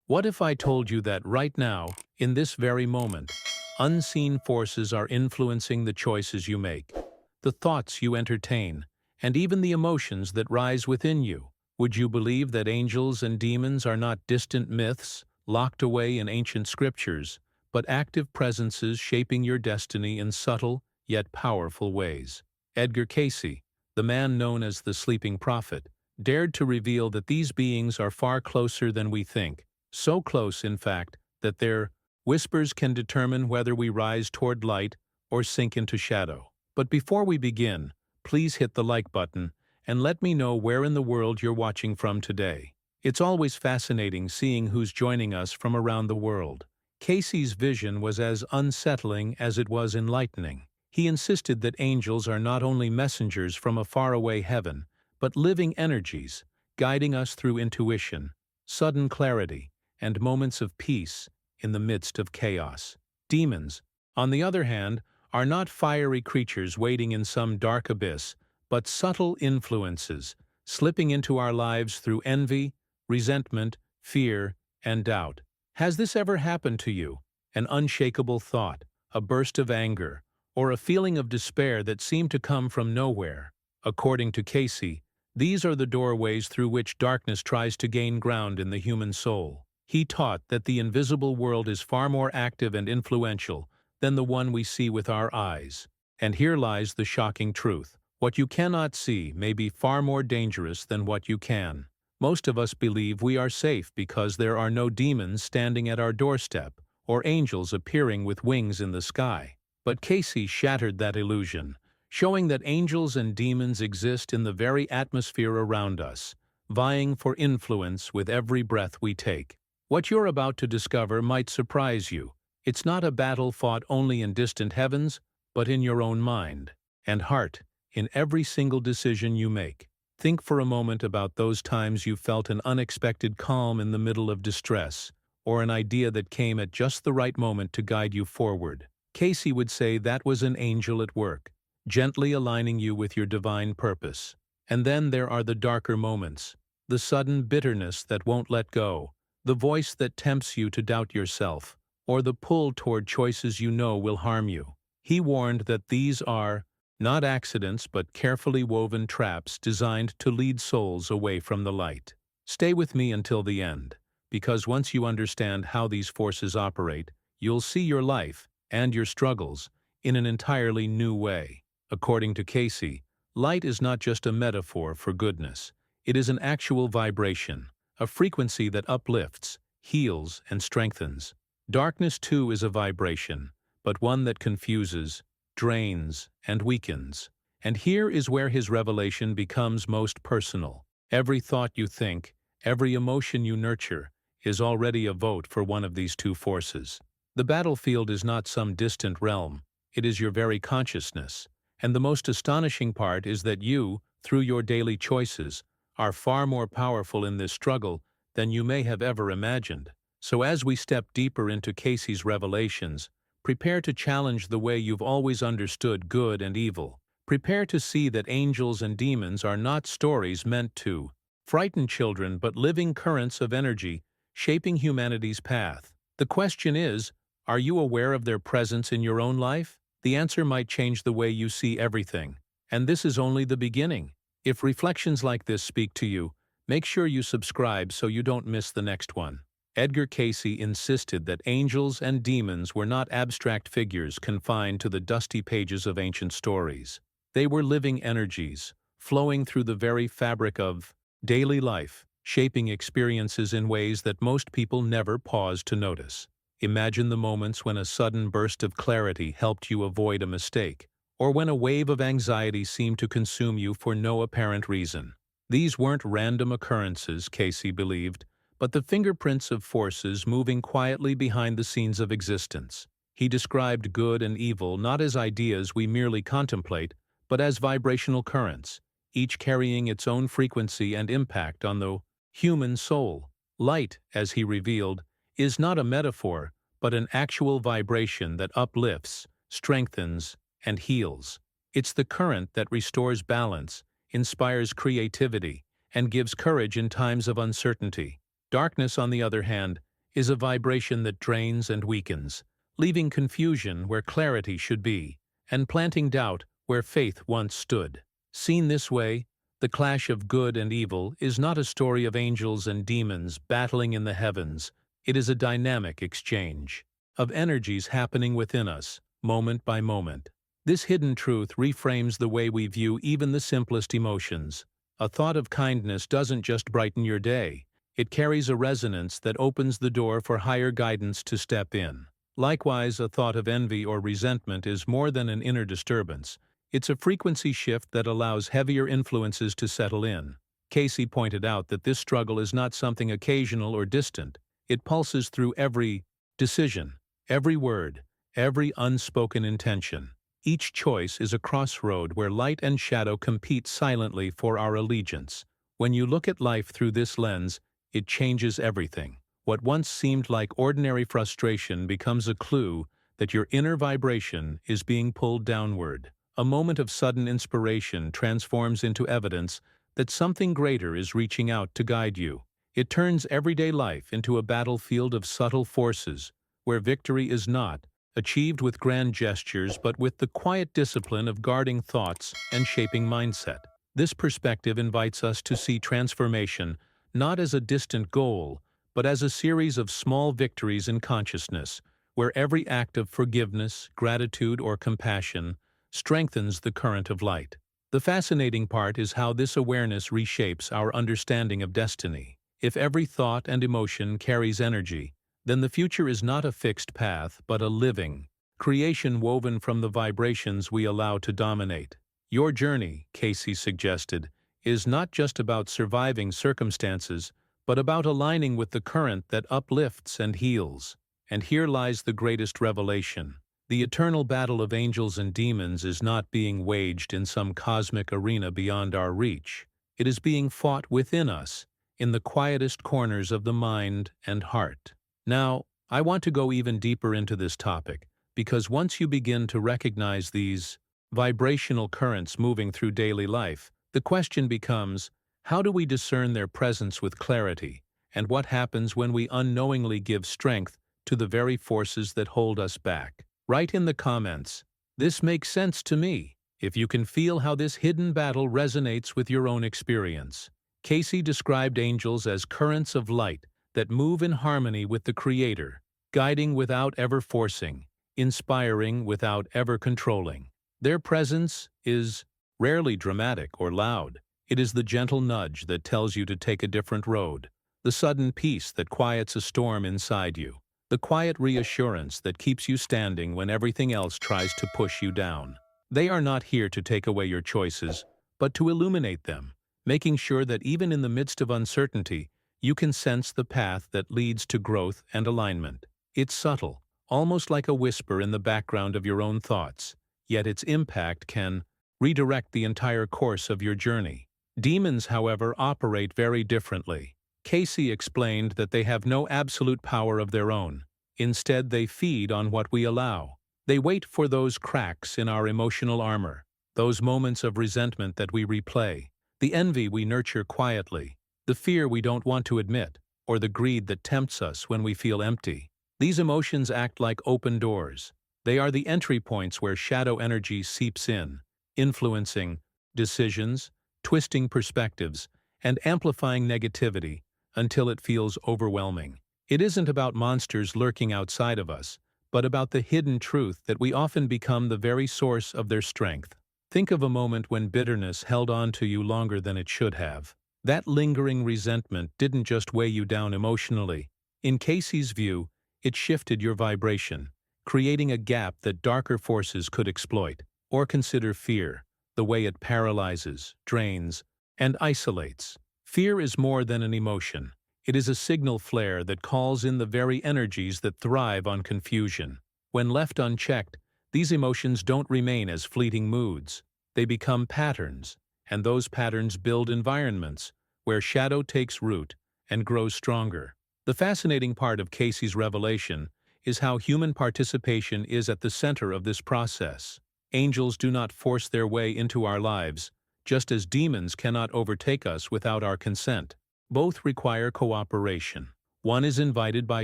What if I told you that right now, in this very moment, unseen forces are influencing the choices you make, the thoughts you entertain, and even the emotions that rise within you? Would you believe that angels and demons are not distant myths locked away in ancient scriptures, but active presences shaping your destiny in subtle yet powerful ways? Edgar Cayce, the man known as the sleeping prophet, dared to reveal that these beings are far closer than we think. So close, in fact, that their whispers can determine whether we rise toward light or sink into shadow. But before we begin, please hit the like button and let me know where in the world you're watching from today. It's always fascinating seeing who's joining us from around the world. Casey's vision was as unsettling as it was enlightening. He insisted that angels are not only messengers from a faraway heaven, but living energies, guiding us through intuition, sudden clarity, and moments of peace in the midst of chaos. Demons, on the other hand, are not fiery creatures waiting in some dark abyss, but subtle influences, slipping into our lives through envy, resentment, fear, and doubt. Has this ever happened to you? An unshakable thought, a burst of anger, or a feeling of despair that seemed to come from nowhere? According to Cayce, these are the doorways through which darkness tries to gain ground in the human soul. He taught that the invisible world is far more active and influential than the one we see with our eyes. And here lies the shocking truth. What you cannot see may be far more dangerous than what you can. Most of us believe we are safe because there are no demons standing at our doorstep or angels appearing with wings in the sky. But Cayce shattered that illusion, showing that angels and demons exist in the very atmosphere around us, vying for influence with every breath we take. What you're about to discover might surprise you. It's not a battle fought only in distant heavens, but in your own mind and heart, in every single decision you make. Think for a moment about those times you felt an unexpected calm in the middle of distress, or an idea that came at just the right moment to guide you forward. Cayce would say that was an angel at work, gently aligning you with your divine purpose. And then there are the darker moments, the sudden bitterness that won't let go, the voice that tempts you to doubt yourself, or the pull toward choices you know will harm you. He warned that these are not accidents but carefully woven traps designed to lead souls away from the light. Stay with me until the end, because once you understand how these forces operate, you'll see your life and your struggles in an entirely new way. According to Cayce, light is not just a metaphor for goodness. It is an actual vibration, a frequency that uplifts, heals, and strengthens. Darkness too is a vibration, but one that confuses, drains, and weakens. And here is where his revelation becomes most personal. Every thought you think, every emotion you nurture, is already a vote for one of these two forces. The battlefield is not some distant realm, it is your very consciousness. And the most astonishing part is that you, through your daily choices, are far more powerful in this struggle than you may have ever imagined. So as we step deeper into Cayce's revelations, prepare to challenge the way you've always understood good and evil. Prepare to see that angels and demons are not stories meant to frighten children but living currents of energy shaping humanity's path. The question is, are you aware of their presence in your own life? The answer might change the way you see everything. And this is only the beginning. If reflections like this speak to you, make sure you subscribe so you don't miss the next one. Edgar Cayce insisted that angels and demons were not abstract figures confined to the dusty pages of ancient stories. They were living energies, flowing through the very fabric of daily life, shaping experiences in ways that most people never pause to notice. Imagine the moments when a sudden burst of clarity helped you avoid a mistake, or when a wave of anxiety seemed to consume you for no apparent reason. These weren't random occurrences, Cayce believed, but the fingerprints of forces moving quietly behind the scenes of existence. He described good and evil not as ideas we merely contemplate, but as vibrational currents, each carrying its own frequency and impact on the human soul. Light, as he revealed, is not a metaphor, but an actual vibration that uplifts, strengthens, and heals. It's the current that restores balance, inspires creativity, and gives courage in times of uncertainty. Darkness, on the other hand, is a vibration that drains and weakens, leaving confusion where clarity should be, and planting doubt where faith once stood. Seen this way, the clash of good and evil is not a story of angels and demons battling in the heavens. It is a dynamic exchange of energies happening within us, moment by moment. This hidden truth reframes the way we view even the simplest emotions. A thought of kindness doesn't just brighten your day, it carries a resonance that opens the door for higher guidance to step in. Likewise, a thought of envy or resentment is more than an inner disturbance. It's a frequency shift that allows heavier influences to settle in. Cayce pointed out that this struggle is not something occasional or distant. It pulses through every decision, every word, every unspoken intention. Each choice is a crossroad where light and shadow compete silently for our allegiance. When you look at life through this lens, it changes everything. What once seemed like ordinary frustration becomes a clue that your inner vibration is being pulled downward. A moment of sudden inspiration transforms into evidence that something greater is reaching out to guide you. It turns everyday life into a battlefield of subtle forces, where victory is not achieved with grand gestures but with the quiet discipline of guarding thoughts and shaping mindset. This perspective invites us to see transformation not as a distant goal, but as a series of small victories in consciousness, where every act of forgiveness, gratitude, or compassion strengthens the current of light. The fascinating part is how this awareness reshapes our understanding of destiny. If every thought and emotion carries energy, then the future is not a fixed path, but a living creation woven from the vibrations we allow to dominate. Your journey, Cayce suggested, is not just about surviving circumstances, but about aligning with the current that uplifts and heals. And here lies the greatest revelation. The eternal battle of angels and demons is not being waged in some cosmic arena beyond our reach. It is being fought within us, in the quietest corners of the mind and heart. Now, I want to go even deeper into this topic, because once you begin to recognize these vibrational currents moving through daily life, the question becomes, how do we discern their presence with clarity, and what happens when we unknowingly give strength to the very forces that hold us back? Write in the comments, "This makes sense to me," if you can feel how this hidden battle resonates with your own experience. Cayce described angels as currents of light that move in harmony with the Creator, guiding without ever forcing, inspiring without ever controlling. Their presence is rarely dramatic or loud. It is the gentle nudge that tells you to take a different road, the sudden peace that quiets a storm inside you, the quiet reassurance that keeps you standing when everything else tries to push you down. They are not here to take away your choices, but to illuminate them, making sure that even in the midst of uncertainty, you can sense the path that leads to growth and alignment. It's subtle, almost like a whisper in the background of your own thoughts, yet its impact can redirect the entire course of your journey. Demons, however, operate very differently. Cayce explained that they have no absolute power of their own. Instead, they feed on what we allow. They wait for those cracks in our emotional armor, those moments of resentment that we replay, the envy we nurture quietly, the fear we don't want to admit, or the greed that tempts us when we feel empty. These emotions act like open doors. They are the entry points where shadow energy seeps in, influencing decisions, twisting perspectives, and amplifying negativity until it feels overwhelming. It isn't about monsters lurking outside of us, but about the hidden truth that we often become the very source of their strength. Think of a moment when bitterness held on to you longer than it should have. That lingering resentment didn't just weigh you down emotionally. In Cayce's view, it shifted your vibration, creating a gap that darker forces could exploit. Or consider fear, the way it paralyzes, drains, and isolates. Fear is more than an emotion. It is a signal flare that calls in the very energies that thrive on confusion. When left unchecked, these emotions don't remain as fleeting moods. They become patterns, and those patterns build environments where shadow takes root and grows stronger. The fascinating part of Cayce's revelation is how human participation is at the center of this process. Angels do not force their way into our lives, just as demons cannot overtake us without our consent. Both require cooperation. One is invited by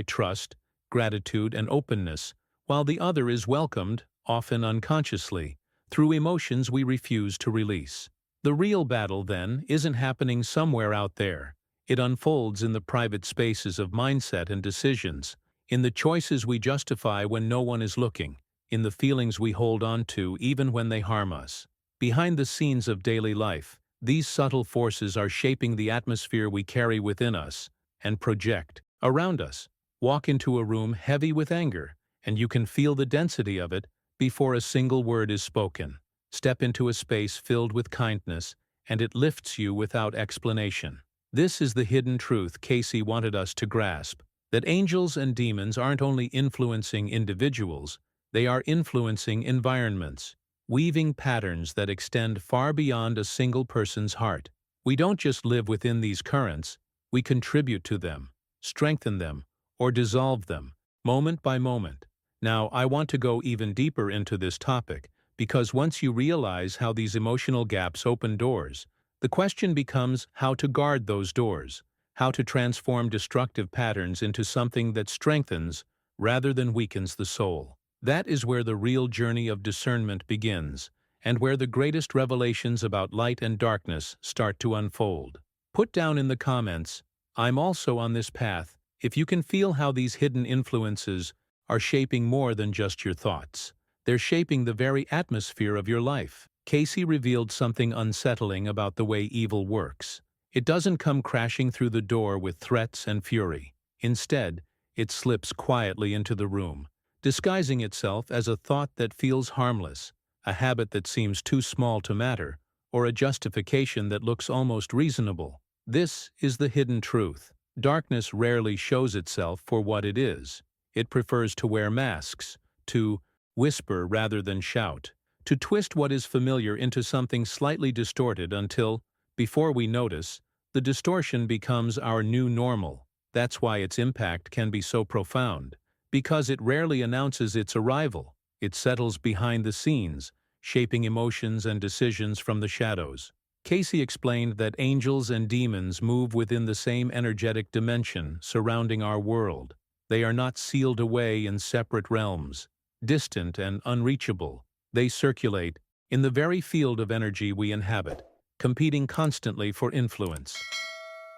trust, gratitude, and openness, while the other is welcomed, often unconsciously, through emotions we refuse to release. The real battle, then, isn't happening somewhere out there. It unfolds in the private spaces of mindset and decisions, in the choices we justify when no one is looking, in the feelings we hold on to even when they harm us. Behind the scenes of daily life, these subtle forces are shaping the atmosphere we carry within us and project around us. Walk into a room heavy with anger, and you can feel the density of it before a single word is spoken. Step into a space filled with kindness, and it lifts you without explanation. This is the hidden truth Cayce wanted us to grasp, that angels and demons aren't only influencing individuals, they are influencing environments, weaving patterns that extend far beyond a single person's heart. We don't just live within these currents, we contribute to them, strengthen them, or dissolve them, moment by moment. Now, I want to go even deeper into this topic, because once you realize how these emotional gaps open doors, the question becomes how to guard those doors, how to transform destructive patterns into something that strengthens rather than weakens the soul. That is where the real journey of discernment begins, and where the greatest revelations about light and darkness start to unfold. Put down in the comments, "I'm also on this path," if you can feel how these hidden influences are shaping more than just your thoughts. They're shaping the very atmosphere of your life. Cayce revealed something unsettling about the way evil works. It doesn't come crashing through the door with threats and fury. Instead, it slips quietly into the room, disguising itself as a thought that feels harmless, a habit that seems too small to matter, or a justification that looks almost reasonable. This is the hidden truth. Darkness rarely shows itself for what it is. It prefers to wear masks, to whisper rather than shout, to twist what is familiar into something slightly distorted until, before we notice, the distortion becomes our new normal. That's why its impact can be so profound, because it rarely announces its arrival. It settles behind the scenes, shaping emotions and decisions from the shadows. Cayce explained that angels and demons move within the same energetic dimension surrounding our world. They are not sealed away in separate realms, distant and unreachable. They circulate in the very field of energy we inhabit, competing constantly for influence.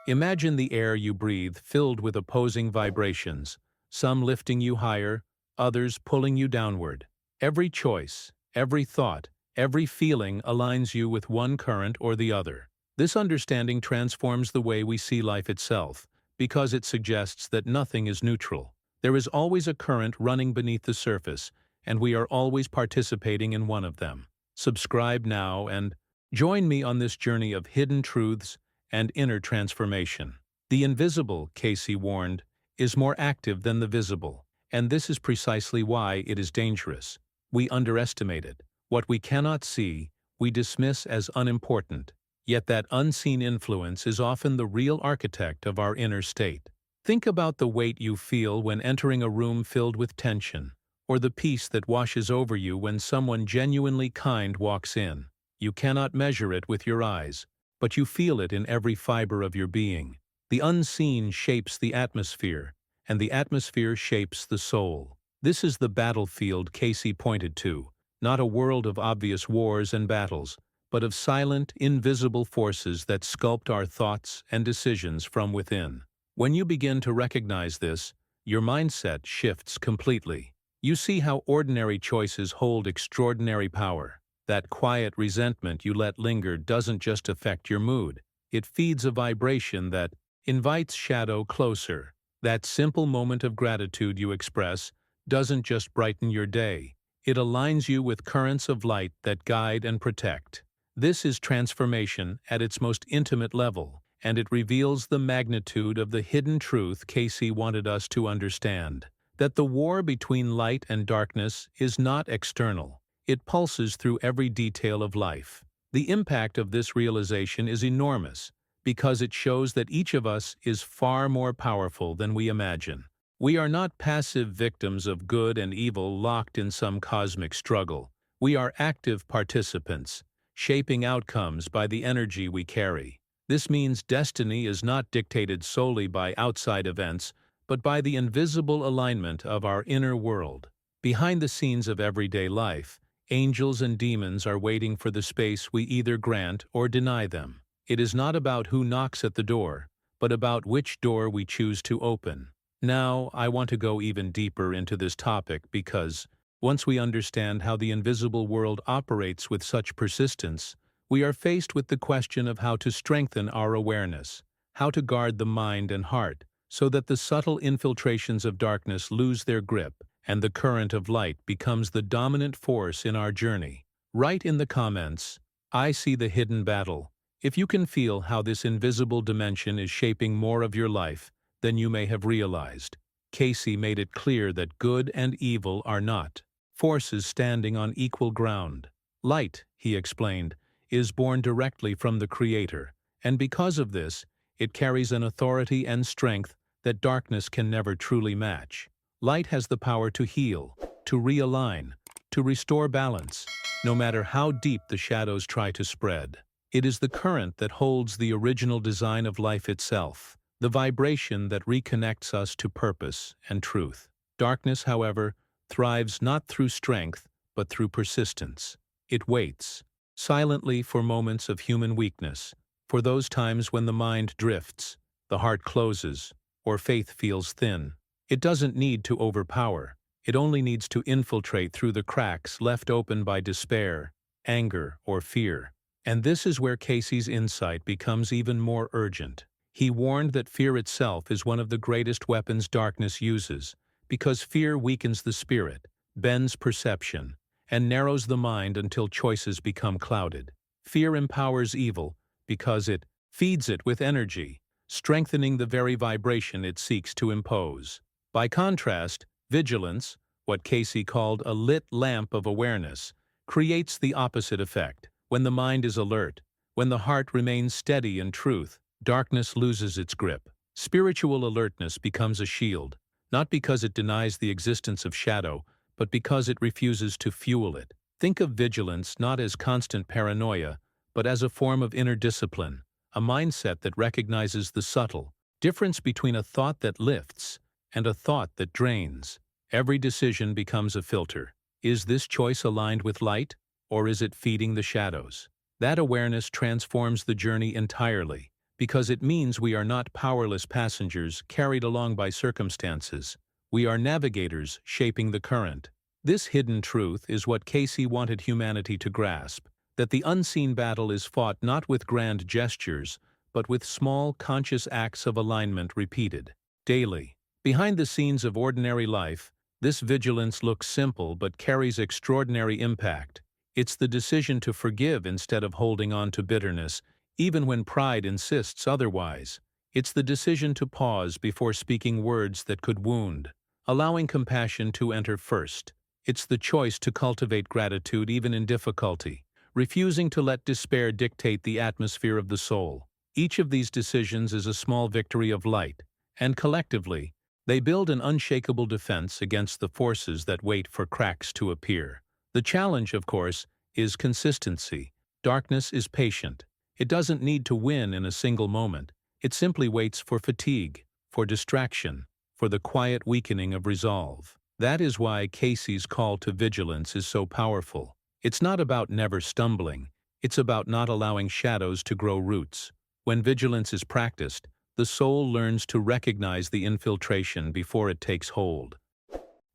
Imagine the air you breathe filled with opposing vibrations, some lifting you higher, others pulling you downward. Every choice, every thought, every feeling aligns you with one current or the other. This understanding transforms the way we see life itself, because it suggests that nothing is neutral. There is always a current running beneath the surface, and we are always participating in one of them. Subscribe now and join me on this journey of hidden truths and inner transformation. The invisible, Cayce warned, is more active than the visible, and this is precisely why it is dangerous. We underestimate it. What we cannot see, we dismiss as unimportant, yet that unseen influence is often the real architect of our inner state. Think about the weight you feel when entering a room filled with tension, or the peace that washes over you when someone genuinely kind walks in. You cannot measure it with your eyes, but you feel it in every fiber of your being. The unseen shapes the atmosphere, and the atmosphere shapes the soul. This is the battlefield Cayce pointed to, not a world of obvious wars and battles, but of silent, invisible forces that sculpt our thoughts and decisions from within. When you begin to recognize this, your mindset shifts completely. You see how ordinary choices hold extraordinary power. That quiet resentment you let linger doesn't just affect your mood. It feeds a vibration that invites shadow closer. That simple moment of gratitude you express doesn't just brighten your day. It aligns you with currents of light that guide and protect. This is transformation at its most intimate level, and it reveals the magnitude of the hidden truth Cayce wanted us to understand. That the war between light and darkness is not external. It pulses through every detail of life. The impact of this realization is enormous, because it shows that each of us is far more powerful than we imagine. We are not passive victims of good and evil locked in some cosmic struggle. We are active participants, shaping outcomes by the energy we carry. This means destiny is not dictated solely by outside events, but by the invisible alignment of our inner world. Behind the scenes of everyday life, angels and demons are waiting for the space we either grant or deny them. It is not about who knocks at the door, but about which door we choose to open. Now, I want to go even deeper into this topic because, once we understand how the invisible world operates with such persistence, we are faced with the question of how to strengthen our awareness, how to guard the mind and heart, so that the subtle infiltrations of darkness lose their grip and the current of light becomes the dominant force in our journey. Write in the comments, "I see the hidden battle," if you can feel how this invisible dimension is shaping more of your life than you may have realized. Cayce made it clear that good and evil are not forces standing on equal ground. Light, he explained, is born directly from the Creator, and because of this, it carries an authority and strength that darkness can never truly match. Light has the power to heal, to realign, to restore balance, no matter how deep the shadows try to spread. It is the current that holds the original design of life itself, the vibration that reconnects us to purpose and truth. Darkness, however, thrives not through strength, but through persistence. It waits, silently, for moments of human weakness, for those times when the mind drifts, the heart closes, or faith feels thin. It doesn't need to overpower. It only needs to infiltrate through the cracks left open by despair, anger, or fear. And this is where Cayce's insight becomes even more urgent. He warned that fear itself is one of the greatest weapons darkness uses, because fear weakens the spirit, bends perception, and narrows the mind until choices become clouded. Fear empowers evil because it feeds it with energy, strengthening the very vibration it seeks to impose. By contrast, vigilance, what Cayce called a lit lamp of awareness, creates the opposite effect. When the mind is alert, when the heart remains steady in truth, darkness loses its grip. Spiritual alertness becomes a shield, not because it denies the existence of shadow, but because it refuses to fuel it. Think of vigilance not as constant paranoia, but as a form of inner discipline, a mindset that recognizes the subtle difference between a thought that lifts and a thought that drains. Every decision becomes a filter. Is this choice aligned with light, or is it feeding the shadows? That awareness transforms the journey entirely, because it means we are not powerless passengers carried along by circumstances. We are navigators shaping the current. This hidden truth is what Cayce wanted humanity to grasp, that the unseen battle is fought not with grand gestures, but with small, conscious acts of alignment repeated daily. Behind the scenes of ordinary life, this vigilance looks simple but carries extraordinary impact. It's the decision to forgive instead of holding on to bitterness, even when pride insists otherwise. It's the decision to pause before speaking words that could wound, allowing compassion to enter first. It's the choice to cultivate gratitude even in difficulty, refusing to let despair dictate the atmosphere of the soul. Each of these decisions is a small victory of light, and collectively, they build an unshakable defense against the forces that wait for cracks to appear. The challenge, of course, is consistency. Darkness is patient. It doesn't need to win in a single moment. It simply waits for fatigue, for distraction, for the quiet weakening of resolve. That is why Cayce's call to vigilance is so powerful. It's not about never stumbling. It's about not allowing shadows to grow roots. When vigilance is practiced, the soul learns to recognize the infiltration before it takes hold.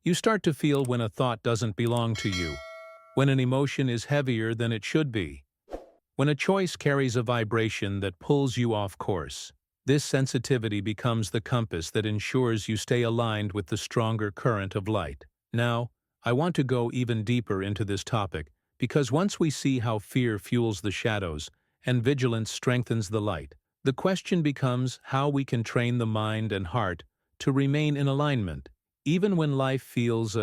You start to feel when a thought doesn't belong to you, when an emotion is heavier than it should be, when a choice carries a vibration that pulls you off course. This sensitivity becomes the compass that ensures you stay aligned with the stronger current of light. Now, I want to go even deeper into this topic, because once we see how fear fuels the shadows and vigilance strengthens the light, the question becomes how we can train the mind and heart to remain in alignment, even when life feels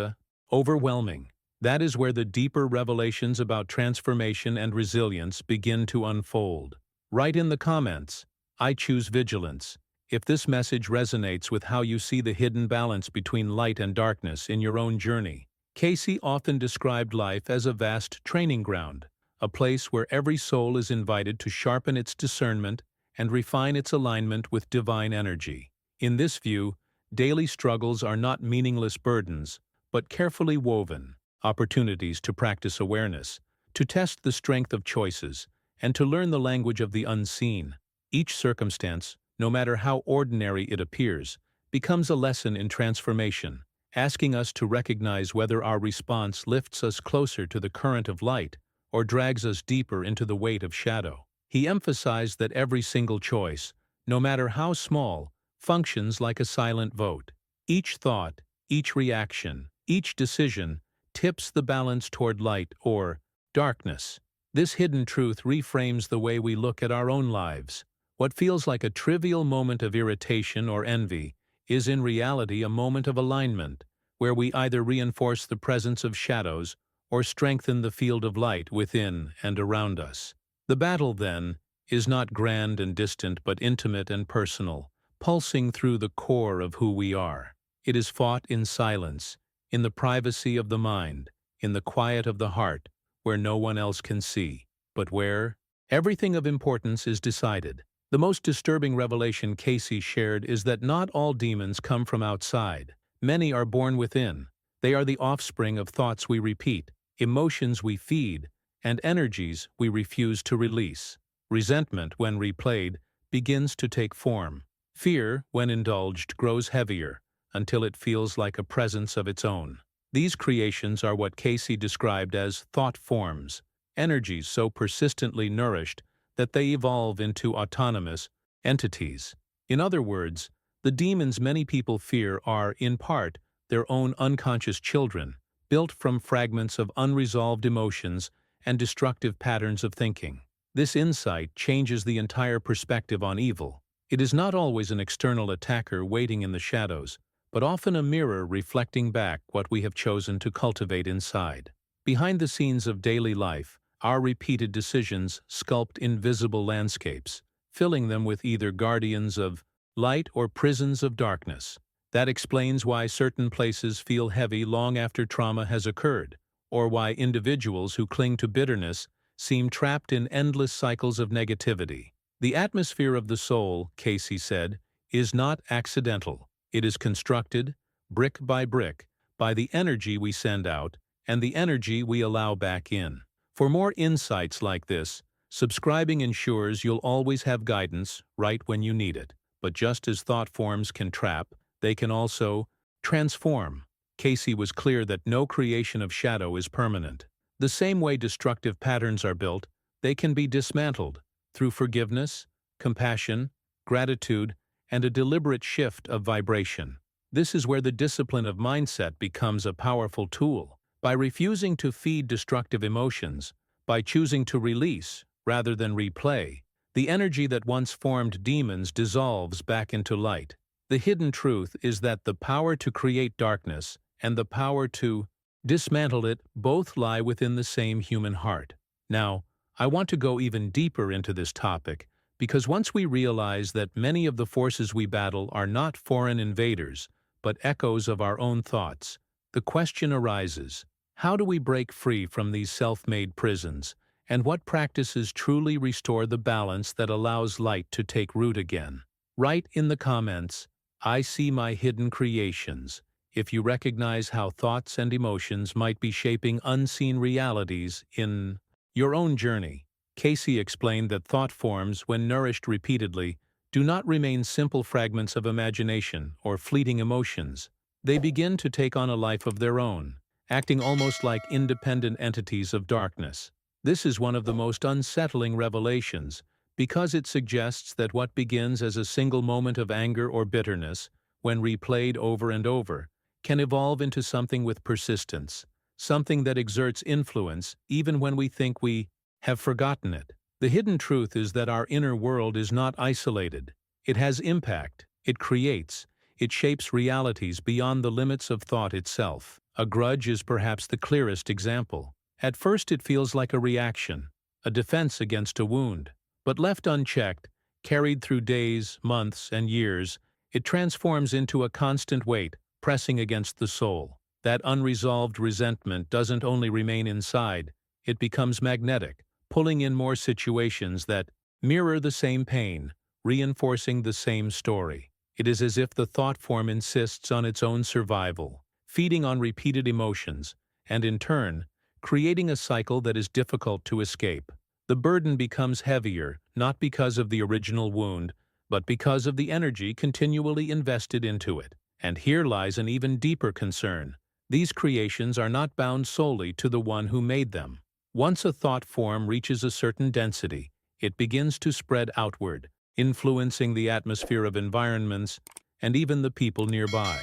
overwhelming. That is where the deeper revelations about transformation and resilience begin to unfold. Write in the comments, "I choose vigilance," if this message resonates with how you see the hidden balance between light and darkness in your own journey. Cayce often described life as a vast training ground, a place where every soul is invited to sharpen its discernment and refine its alignment with divine energy. In this view, daily struggles are not meaningless burdens, but carefully woven opportunities to practice awareness, to test the strength of choices, and to learn the language of the unseen. Each circumstance, no matter how ordinary it appears, becomes a lesson in transformation, asking us to recognize whether our response lifts us closer to the current of light or drags us deeper into the weight of shadow. He emphasized that every single choice, no matter how small, functions like a silent vote. Each thought, each reaction, each decision tips the balance toward light or darkness. This hidden truth reframes the way we look at our own lives. What feels like a trivial moment of irritation or envy is in reality a moment of alignment, where we either reinforce the presence of shadows or strengthen the field of light within and around us. The battle, then, is not grand and distant but intimate and personal, pulsing through the core of who we are. It is fought in silence, in the privacy of the mind, in the quiet of the heart, where no one else can see, but where everything of importance is decided. The most disturbing revelation Cayce shared is that not all demons come from outside. Many are born within. They are the offspring of thoughts we repeat, emotions we feed, and energies we refuse to release. Resentment, when replayed, begins to take form. Fear, when indulged, grows heavier, until it feels like a presence of its own. These creations are what Cayce described as thought forms, energies so persistently nourished that they evolve into autonomous entities. In other words, the demons many people fear are, in part, their own unconscious children, built from fragments of unresolved emotions and destructive patterns of thinking. This insight changes the entire perspective on evil. It is not always an external attacker waiting in the shadows, but often a mirror reflecting back what we have chosen to cultivate inside. Behind the scenes of daily life, our repeated decisions sculpt invisible landscapes, filling them with either guardians of light or prisons of darkness. That explains why certain places feel heavy long after trauma has occurred, or why individuals who cling to bitterness seem trapped in endless cycles of negativity. The atmosphere of the soul, Cayce said, is not accidental. It is constructed, brick, by the energy we send out and the energy we allow back in. For more insights like this, subscribing ensures you'll always have guidance right when you need it. But just as thought forms can trap, they can also transform. Cayce was clear that no creation of shadow is permanent. The same way destructive patterns are built, they can be dismantled through forgiveness, compassion, gratitude, and a deliberate shift of vibration. This is where the discipline of mindset becomes a powerful tool. By refusing to feed destructive emotions, by choosing to release rather than replay, the energy that once formed demons dissolves back into light. The hidden truth is that the power to create darkness and the power to dismantle it both lie within the same human heart. Now, I want to go even deeper into this topic, because once we realize that many of the forces we battle are not foreign invaders, but echoes of our own thoughts, the question arises: how do we break free from these self-made prisons, and what practices truly restore the balance that allows light to take root again? Write in the comments, "I see my hidden creations," if you recognize how thoughts and emotions might be shaping unseen realities in your own journey. Cayce explained that thought forms, when nourished repeatedly, do not remain simple fragments of imagination or fleeting emotions. They begin to take on a life of their own, acting almost like independent entities of darkness. This is one of the most unsettling revelations, because it suggests that what begins as a single moment of anger or bitterness, when replayed over and over, can evolve into something with persistence, something that exerts influence even when we think we have forgotten it. The hidden truth is that our inner world is not isolated. It has impact, it creates, it shapes realities beyond the limits of thought itself. A grudge is perhaps the clearest example. At first it feels like a reaction, a defense against a wound. But left unchecked, carried through days, months, and years, it transforms into a constant weight, pressing against the soul. That unresolved resentment doesn't only remain inside, it becomes magnetic, pulling in more situations that mirror the same pain, reinforcing the same story. It is as if the thought form insists on its own survival, feeding on repeated emotions, and in turn, creating a cycle that is difficult to escape. The burden becomes heavier, not because of the original wound, but because of the energy continually invested into it. And here lies an even deeper concern. These creations are not bound solely to the one who made them. Once a thought form reaches a certain density, it begins to spread outward, influencing the atmosphere of environments and even the people nearby.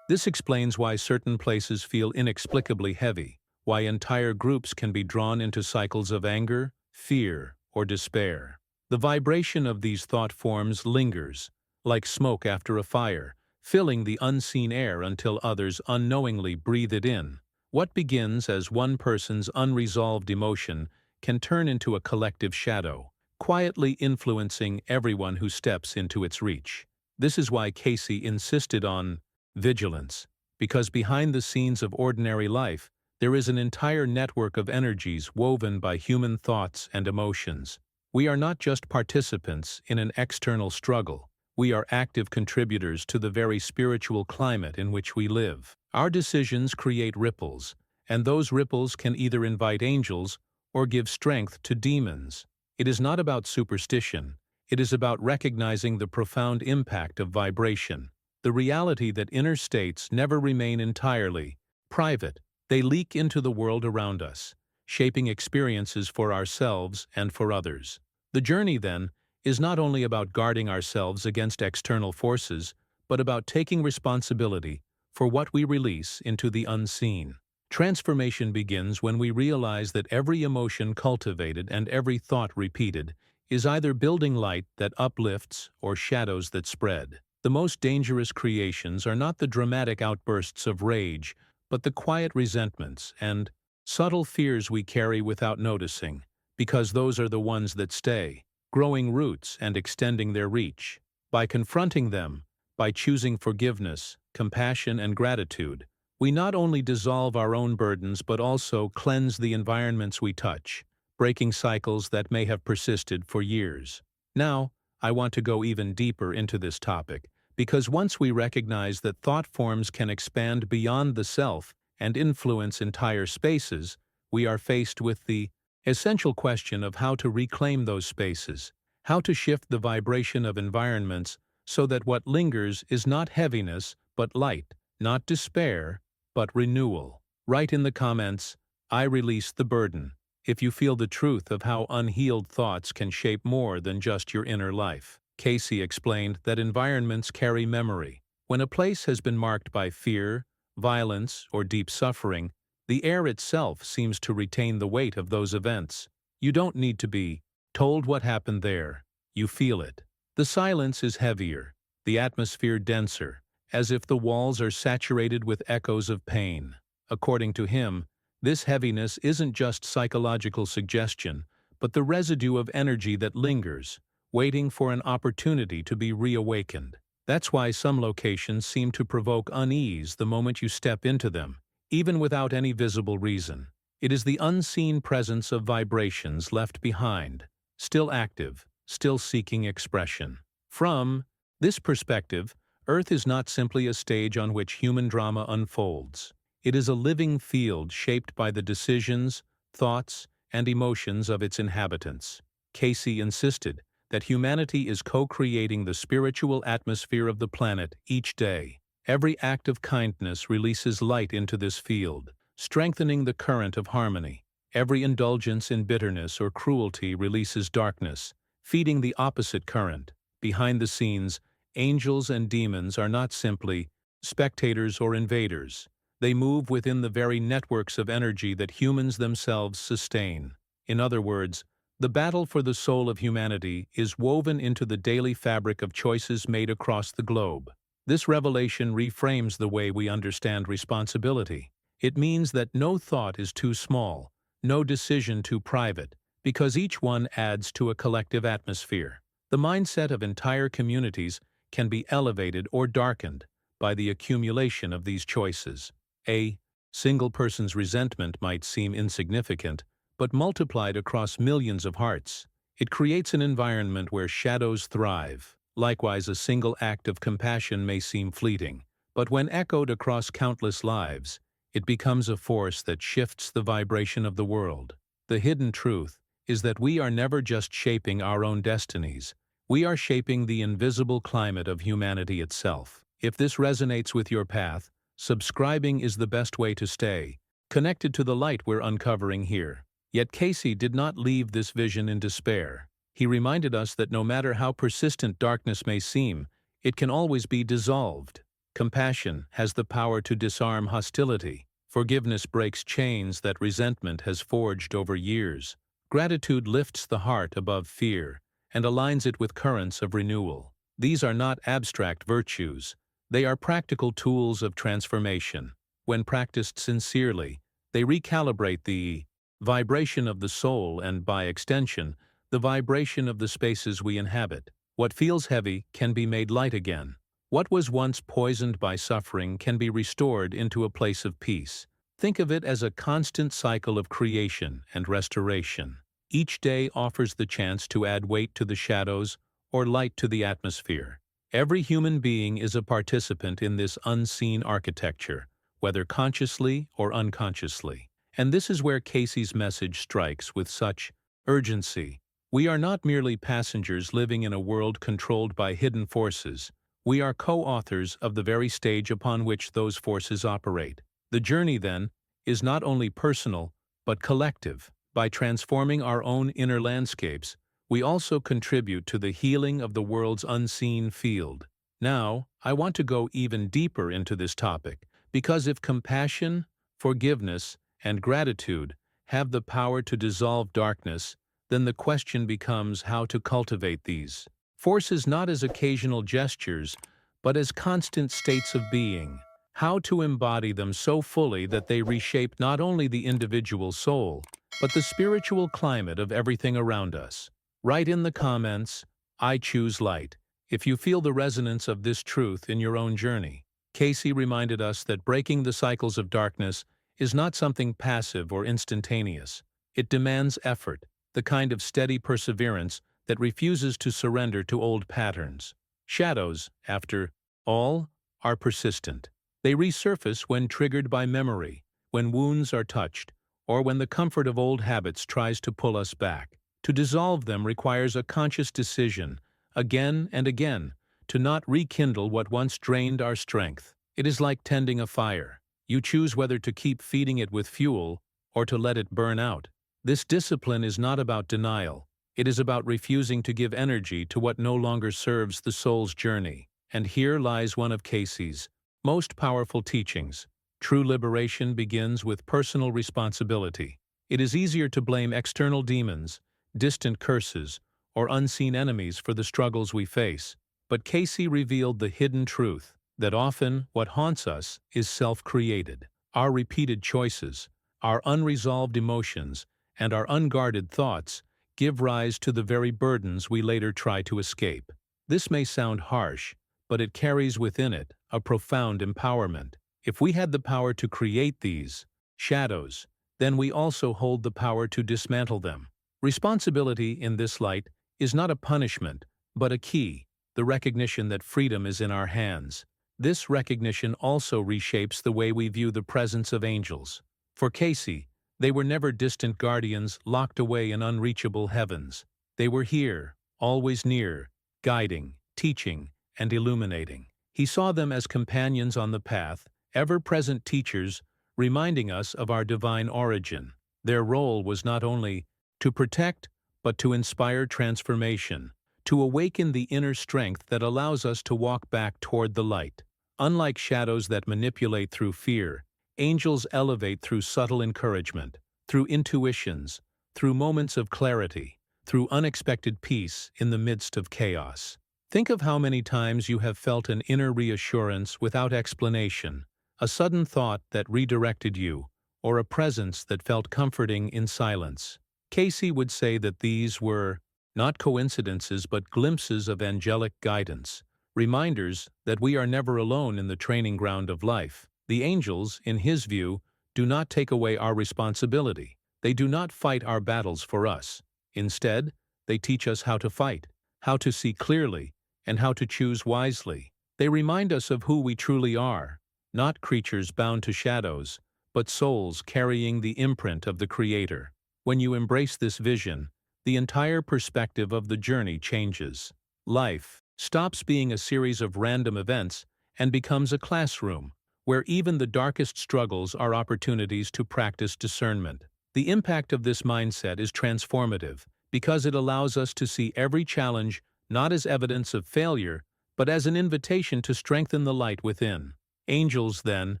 This explains why certain places feel inexplicably heavy, why entire groups can be drawn into cycles of anger, fear, or despair. The vibration of these thought forms lingers, like smoke after a fire, filling the unseen air until others unknowingly breathe it in. What begins as one person's unresolved emotion can turn into a collective shadow, quietly influencing everyone who steps into its reach. This is why Cayce insisted on vigilance, because behind the scenes of ordinary life, there is an entire network of energies woven by human thoughts and emotions. We are not just participants in an external struggle. We are active contributors to the very spiritual climate in which we live. Our decisions create ripples, and those ripples can either invite angels or give strength to demons. It is not about superstition. It is about recognizing the profound impact of vibration, the reality that inner states never remain entirely private. They leak into the world around us, shaping experiences for ourselves and for others. The journey, then, is not only about guarding ourselves against external forces, but about taking responsibility for what we release into the unseen. Transformation begins when we realize that every emotion cultivated and every thought repeated is either building light that uplifts or shadows that spread. The most dangerous creations are not the dramatic outbursts of rage, but the quiet resentments and subtle fears we carry without noticing, because those are the ones that stay, growing roots and extending their reach. By confronting them, by choosing forgiveness, compassion, and gratitude, we not only dissolve our own burdens but also cleanse the environments we touch, breaking cycles that may have persisted for years. Now, I want to go even deeper into this topic, because once we recognize that thought forms can expand beyond the self and influence entire spaces, we are faced with the essential question of how to reclaim those spaces, how to shift the vibration of environments so that what lingers is not heaviness but light, not despair but renewal. Write in the comments, "I release the burden," if you feel the truth of how unhealed thoughts can shape more than just your inner life. Cayce explained that environments carry memory. When a place has been marked by fear, violence, or deep suffering, the air itself seems to retain the weight of those events. You don't need to be told what happened there. You feel it. The silence is heavier, the atmosphere denser, as if the walls are saturated with echoes of pain. According to him, this heaviness isn't just psychological suggestion, but the residue of energy that lingers, waiting for an opportunity to be reawakened. That's why some locations seem to provoke unease the moment you step into them, even without any visible reason. It is the unseen presence of vibrations left behind, still active, still seeking expression. From this perspective, Earth is not simply a stage on which human drama unfolds. It is a living field shaped by the decisions, thoughts, and emotions of its inhabitants. Cayce insisted that humanity is co-creating the spiritual atmosphere of the planet each day. Every act of kindness releases light into this field, strengthening the current of harmony. Every indulgence in bitterness or cruelty releases darkness, feeding the opposite current. Behind the scenes, angels and demons are not simply spectators or invaders. They move within the very networks of energy that humans themselves sustain. In other words, the battle for the soul of humanity is woven into the daily fabric of choices made across the globe. This revelation reframes the way we understand responsibility. It means that no thought is too small, no decision too private, because each one adds to a collective atmosphere. The mindset of entire communities can be elevated or darkened by the accumulation of these choices. A single person's resentment might seem insignificant, but multiplied across millions of hearts, it creates an environment where shadows thrive. Likewise, a single act of compassion may seem fleeting, but when echoed across countless lives, it becomes a force that shifts the vibration of the world. The hidden truth is that we are never just shaping our own destinies, we are shaping the invisible climate of humanity itself. If this resonates with your path, subscribing is the best way to stay connected to the light we're uncovering here. Yet Cayce did not leave this vision in despair. He reminded us that no matter how persistent darkness may seem, it can always be dissolved. Compassion has the power to disarm hostility. Forgiveness breaks chains that resentment has forged over years. Gratitude lifts the heart above fear and aligns it with currents of renewal. These are not abstract virtues. They are practical tools of transformation. When practiced sincerely, they recalibrate the vibration of the soul and, by extension, the vibration of the spaces we inhabit. What feels heavy can be made light again. What was once poisoned by suffering can be restored into a place of peace. Think of it as a constant cycle of creation and restoration. Each day offers the chance to add weight to the shadows or light to the atmosphere. Every human being is a participant in this unseen architecture, whether consciously or unconsciously. And this is where Cayce's message strikes with such urgency. We are not merely passengers living in a world controlled by hidden forces. We are co-authors of the very stage upon which those forces operate. The journey, then, is not only personal, but collective. By transforming our own inner landscapes, we also contribute to the healing of the world's unseen field. Now, I want to go even deeper into this topic, because if compassion, forgiveness, and gratitude have the power to dissolve darkness, then the question becomes how to cultivate these forces not as occasional gestures, but as constant states of being. How to embody them so fully that they reshape not only the individual soul, but the spiritual climate of everything around us. Write in the comments, "I choose light," if you feel the resonance of this truth in your own journey. Cayce reminded us that breaking the cycles of darkness is not something passive or instantaneous. It demands effort, the kind of steady perseverance that refuses to surrender to old patterns. Shadows, after all, are persistent. They resurface when triggered by memory, when wounds are touched, or when the comfort of old habits tries to pull us back. To dissolve them requires a conscious decision, again and again, to not rekindle what once drained our strength. It is like tending a fire. You choose whether to keep feeding it with fuel or to let it burn out. This discipline is not about denial. It is about refusing to give energy to what no longer serves the soul's journey. And here lies one of Cayce's most powerful teachings. True liberation begins with personal responsibility. It is easier to blame external demons, distant curses, or unseen enemies for the struggles we face. But Cayce revealed the hidden truth that often what haunts us is self-created. Our repeated choices, our unresolved emotions, and our unguarded thoughts give rise to the very burdens we later try to escape. This may sound harsh, but it carries within it a profound empowerment. If we had the power to create these shadows, then we also hold the power to dismantle them. Responsibility in this light is not a punishment, but a key, the recognition that freedom is in our hands. This recognition also reshapes the way we view the presence of angels. For Cayce, they were never distant guardians locked away in unreachable heavens. They were here, always near, guiding, teaching, and illuminating. He saw them as companions on the path, ever-present teachers, reminding us of our divine origin. Their role was not only to protect, but to inspire transformation, to awaken the inner strength that allows us to walk back toward the light. Unlike shadows that manipulate through fear, angels elevate through subtle encouragement, through intuitions, through moments of clarity, through unexpected peace in the midst of chaos. Think of how many times you have felt an inner reassurance without explanation, a sudden thought that redirected you, or a presence that felt comforting in silence. Cayce would say that these were not coincidences but glimpses of angelic guidance, reminders that we are never alone in the training ground of life. The angels, in his view, do not take away our responsibility. They do not fight our battles for us. Instead, they teach us how to fight, how to see clearly, and how to choose wisely. They remind us of who we truly are, not creatures bound to shadows, but souls carrying the imprint of the Creator. When you embrace this vision, the entire perspective of the journey changes. Life stops being a series of random events and becomes a classroom, where even the darkest struggles are opportunities to practice discernment. The impact of this mindset is transformative because it allows us to see every challenge not as evidence of failure, but as an invitation to strengthen the light within. Angels, then,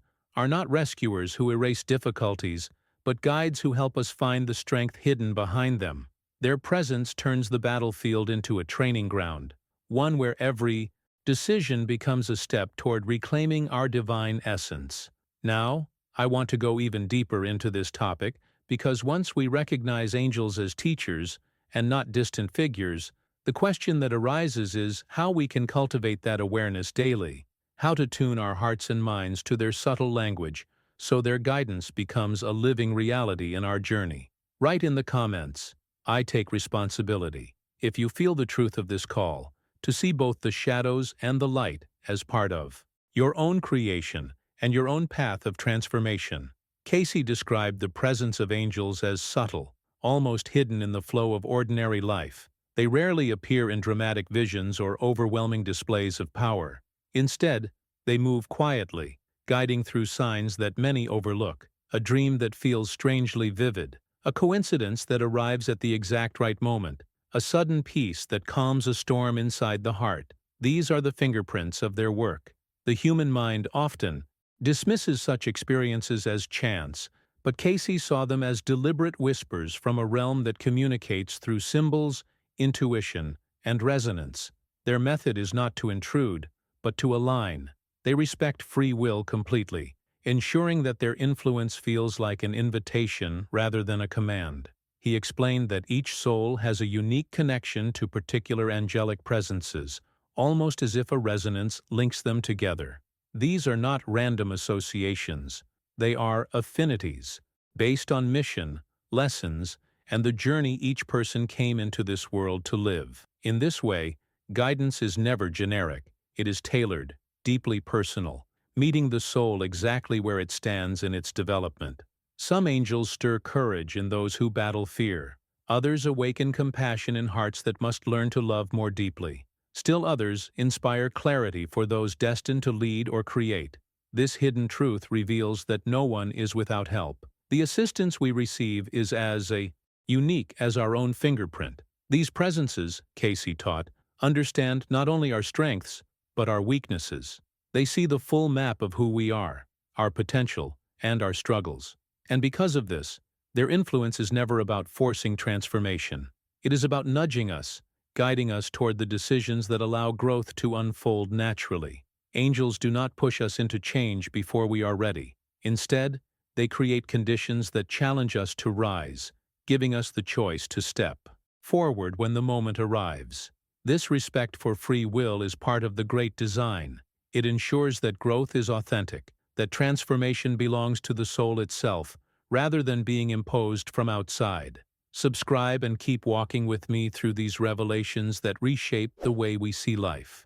are not rescuers who erase difficulties, but guides who help us find the strength hidden behind them. Their presence turns the battlefield into a training ground, one where every decision becomes a step toward reclaiming our divine essence. Now, I want to go even deeper into this topic because once we recognize angels as teachers and not distant figures, the question that arises is how we can cultivate that awareness daily, how to tune our hearts and minds to their subtle language so their guidance becomes a living reality in our journey. Write in the comments, "I take responsibility," if you feel the truth of this call, to see both the shadows and the light as part of your own creation and your own path of transformation. Cayce described the presence of angels as subtle, almost hidden in the flow of ordinary life. They rarely appear in dramatic visions or overwhelming displays of power. Instead, they move quietly, guiding through signs that many overlook, a dream that feels strangely vivid, a coincidence that arrives at the exact right moment, a sudden peace that calms a storm inside the heart. These are the fingerprints of their work. The human mind often dismisses such experiences as chance, but Cayce saw them as deliberate whispers from a realm that communicates through symbols, intuition, and resonance. Their method is not to intrude, but to align. They respect free will completely, ensuring that their influence feels like an invitation rather than a command. He explained that each soul has a unique connection to particular angelic presences, almost as if a resonance links them together. These are not random associations. They are affinities, based on mission, lessons, and the journey each person came into this world to live. In this way, guidance is never generic. It is tailored, deeply personal, meeting the soul exactly where it stands in its development. Some angels stir courage in those who battle fear. Others awaken compassion in hearts that must learn to love more deeply. Still others inspire clarity for those destined to lead or create. This hidden truth reveals that no one is without help. The assistance we receive is as unique as our own fingerprint. These presences, Cayce taught, understand not only our strengths, but our weaknesses. They see the full map of who we are, our potential, and our struggles. And because of this, their influence is never about forcing transformation. It is about nudging us, guiding us toward the decisions that allow growth to unfold naturally. Angels do not push us into change before we are ready. Instead, they create conditions that challenge us to rise, giving us the choice to step forward when the moment arrives. This respect for free will is part of the great design. It ensures that growth is authentic, that transformation belongs to the soul itself, rather than being imposed from outside. Subscribe and keep walking with me through these revelations that reshape the way we see life.